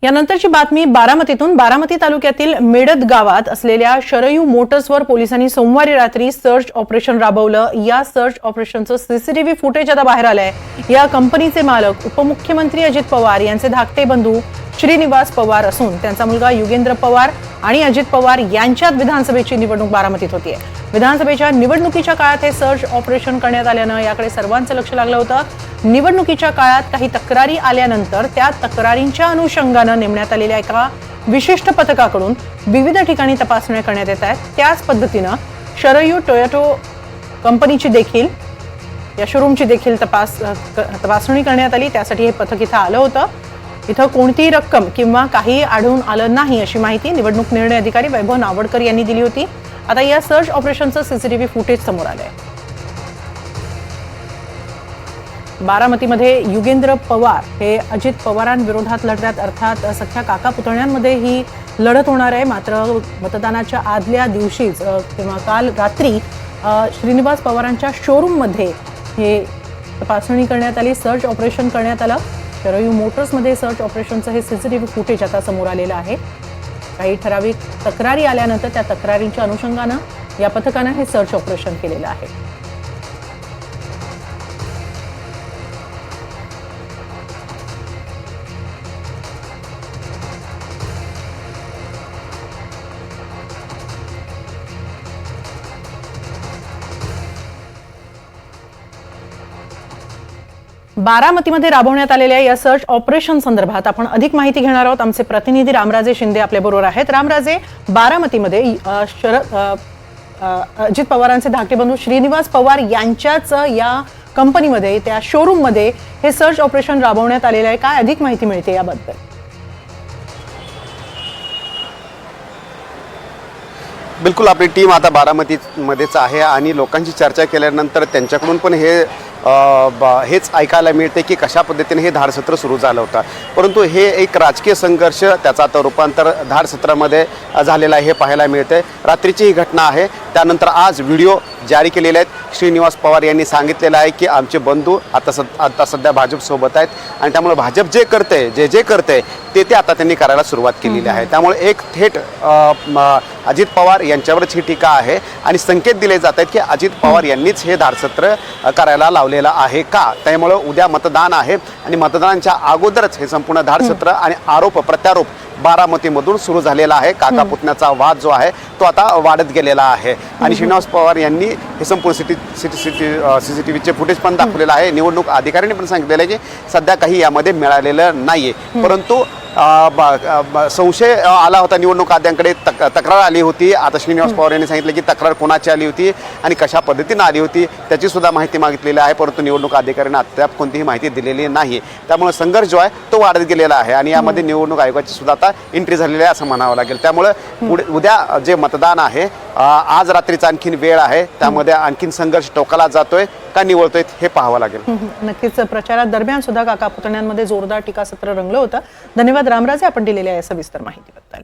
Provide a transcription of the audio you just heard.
यानंतरची बातमी बारामतीतून। बारामती तालुक्यातील मेडद गावात असलेल्या शरयू मोटर्सवर पोलिसांनी सोमवारी रात्री सर्च ऑपरेशन राबवलं। या सर्च ऑपरेशनचं सीसीटीव्ही फुटेज आता बाहेर आलंय। या कंपनीचे मालक उपमुख्यमंत्री अजित पवार यांचे धाकटे बंधू श्रीनिवास पवार असून त्यांचा मुलगा युगेंद्र पवार आणि अजित पवार यांच्यात विधानसभेची निवडणूक बारामतीत होतीये। विधानसभेच्या निवडणुकीच्या काळात हे सर्च ऑपरेशन करण्यात आल्यानं याकडे सर्वांचं लक्ष लागलं होतं। निवडणुकीच्या काळात काही तक्रारी आल्यानंतर त्या तक्रारींच्या अनुषंगानं नेमण्यात आलेल्या एका विशिष्ट पथकाकडून विविध ठिकाणी तपासण्या करण्यात येत आहेत। त्याच पद्धतीनं शरयू टोयोटो कंपनीची देखील या शोरूमची देखील तपासणी करण्यात आली। त्यासाठी हे पथक इथं आलं होतं। इथं कोणतीही रक्कम किंवा काही आढळून आलं नाही अशी माहिती निवडणूक निर्णय अधिकारी वैभव नावडकर यांनी दिली होती। आता या सर्च ऑपरेशनचं सीसीटीव्ही फुटेज समोर आलंय। बारामतीमध्ये युगेंद्र पवार हे अजित पवारांविरोधात लढण्यात, अर्थात सख्या काका पुतण्यांमध्ये ही लढत होणार आहे। मात्र मतदानाच्या आदल्या दिवशीच किंवा काल रात्री श्रीनिवास पवारांच्या शोरूममध्ये हे तपासणी करण्यात आली, सर्च ऑपरेशन करण्यात आलं। शरयू मोटर्समध्ये सर्च ऑपरेशनचं हे सीसीटीव्ही फुटेज आता समोर आलेलं आहे। काही ठराविक तक्रारी आल्यानंतर त्या तक्रारींच्या अनुषंगानं या पथकानं हे सर्च ऑपरेशन केलेलं आहे। बारामतीमध्ये राबवण्यात आलेल्या या सर्च ऑपरेशन संदर्भात आपण अधिक माहिती घेणार आहोत। आमचे प्रतिनिधी रामराजे शिंदे आपल्या बरोबर आहेत। रामराजे, बारामतीमध्ये अजित पवारांचे धाकटे बंधू श्रीनिवास पवार यांच्याच या कंपनीमध्ये, त्या शोरूममध्ये हे सर्च ऑपरेशन राबवण्यात आलेलं आहे। काय अधिक माहिती मिळते याबद्दल? बिलकुल, आपली टीम आता बारामतीमध्येच आहे आणि लोकांची चर्चा केल्यानंतर त्यांच्याकडून पण हेच ऐकायला मिळते की कशा पद्धतीने हे धाडसत्र सुरू झालं होतं। परंतु हे एक राजकीय संघर्ष, त्याचा आता रूपांतर धाडसत्रामध्ये झालेला आहे हे पाहायला मिळते। रात्रीची ही घटना आहे, त्यानंतर आज व्हिडिओ जारी केलेले आहेत। श्रीनिवास पवार यांनी सांगितलेलं आहे की आमचे बंधू आता सध्या भाजपसोबत आहेत आणि त्यामुळे भाजप जे करते ते आता त्यांनी करायला सुरुवात केलेली आहे। त्यामुळे एक थेट अजित पवार यांच्यावरच ही टीका आहे आणि संकेत दिले जात आहेत की अजित पवार यांनीच हे धाडसत्र करायला लावलेलं आहे का। त्यामुळे उद्या मतदान आहे आणि मतदानाच्या अगोदरच हे संपूर्ण धाडसत्र आणि आरोप प्रत्यारोप बारामतीमधून सुरू झालेला आहे। काका पुतण्याचा वाद जो आहे तो आता वाढत गेलेला आहे आणि श्रीनिवास पवार यांनी हे संपूर्ण सीसीटीव्हीचे फुटेज पण दाखवलेलं आहे। निवडणूक अधिकाऱ्यांनी पण सांगितलेलं आहे की सध्या काही यामध्ये मिळालेलं नाहीये, परंतु संशय आला होता निवडणूक आयोगाकडे, तक्रार आली होती। आता श्रीनिवास पवार यांनी सांगितलं की तक्रार कोणाची आली होती आणि कशा पद्धतीने आली होती त्याची सुद्धा माहिती मागितलेली आहे, परंतु निवडणूक अधिकाऱ्यांनी अद्याप कोणतीही माहिती दिलेली नाही। त्यामुळे संघर्ष जो आहे तो वाढत गेलेला आहे आणि यामध्ये निवडणूक आयोगाची सुद्धा आता एंट्री झालेली आहे असं म्हणावं लागेल। त्यामुळे उद्या जे मतदान आहे, आज रात्रीचा आणखीन वेळ आहे, त्यामध्ये आणखीन संघर्ष टोकाला जातोय का निवळतोय हे पाहावं लागेल। नक्कीच प्रचारादरम्यान सुद्धा काका पुतण्यांमध्ये जोरदार टीकासत्र रंगलं होतं। धन्यवाद रामराजे, आपण दिलेल्या या सविस्तर माहितीबद्दल।